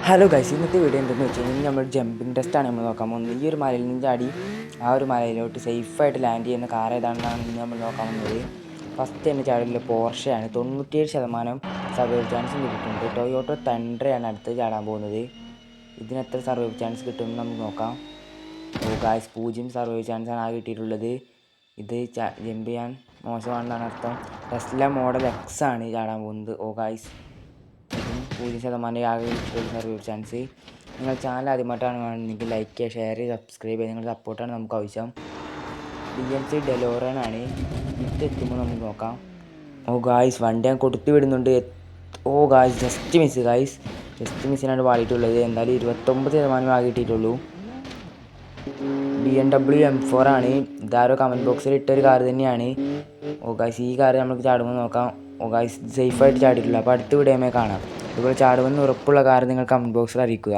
Hello guys, ഇന്നത്തെ video എന്തെന്ന് വെച്ച് കഴിഞ്ഞാൽ നമ്മൾ ജമ്പിങ് ടെസ്റ്റാണ് നമ്മൾ നോക്കാൻ പോകുന്നത്. ഈ ഒരു മലയിൽ നിന്ന് ചാടി ആ ഒരു മലയിലോട്ട് സേഫായിട്ട് ലാൻഡ് ചെയ്യുന്ന കാർ ഏതാണെന്നാണ് ഇന്ന് നമ്മൾ നോക്കാൻ പോകുന്നത്. ഫസ്റ്റ് തന്നെ ചാടിയുള്ള പോർഷയാണ്. 97% സർവൈവ് ചാൻസും കിട്ടിയിട്ടുണ്ട്. ടൊയോട്ടോ തൻഡ്രയാണ് അടുത്ത് ചാടാൻ പോകുന്നത്. ഇതിന് എത്ര സർവൈവ് ചാൻസ് കിട്ടുമെന്ന് നമുക്ക് നോക്കാം. ഗൈസ് 0 സർവൈവ് ചാൻസാണ് ആ കിട്ടിയിട്ടുള്ളത്. ഇത് ജമ്പ് ചെയ്യാൻ മോശമാണെന്നാണ് അർത്ഥം. ടെസ്ല മോഡൽ എക്സ് ആണ് ചാടാൻ പോകുന്നത്. ഗൈസ് 0% ആകെ സർവൈവ് ചാൻസ്. നിങ്ങൾ ചാനൽ ആദ്യമായിട്ടാണ് കാണുന്നതെങ്കിൽ ലൈക്ക് ചെയ്യുക, ഷെയർ ചെയ്യുക, സബ്സ്ക്രൈബ് ചെയ്യുക. നിങ്ങളുടെ സപ്പോർട്ടാണ് നമുക്ക് ആവശ്യം. BMC ഡെലോറൻ ആണ്. എത്തുമ്പോൾ നമുക്ക് നോക്കാം. ഗായ്സ് വണ്ടി ഞാൻ കൊടുത്തു വിടുന്നുണ്ട്. ഗായ്സ് ജസ്റ്റ് മിസ്സിനാണ് പാടിയിട്ടുള്ളത്. എന്തായാലും 29% ആകെ കിട്ടിയിട്ടുള്ളൂ. BMW M4 ആണ്. ഇതാരോ കമൻറ്റ് ബോക്സിൽ ഇട്ടൊരു കാർ തന്നെയാണ്. ഗായ്സ് ഈ കാർ നമുക്ക് ചാടുമ്പോൾ നോക്കാം. ഗായ്സ് സേഫായിട്ട് ചാടിയിട്ടില്ല. അപ്പോൾ അടുത്ത വീഡിയോയിൽ കാണാം. ഇതുപോലെ ചാടുമെന്ന് ഉറപ്പുള്ള കാർ നിങ്ങൾ കമൻറ്റ് ബോക്സിൽ അറിയിക്കുക.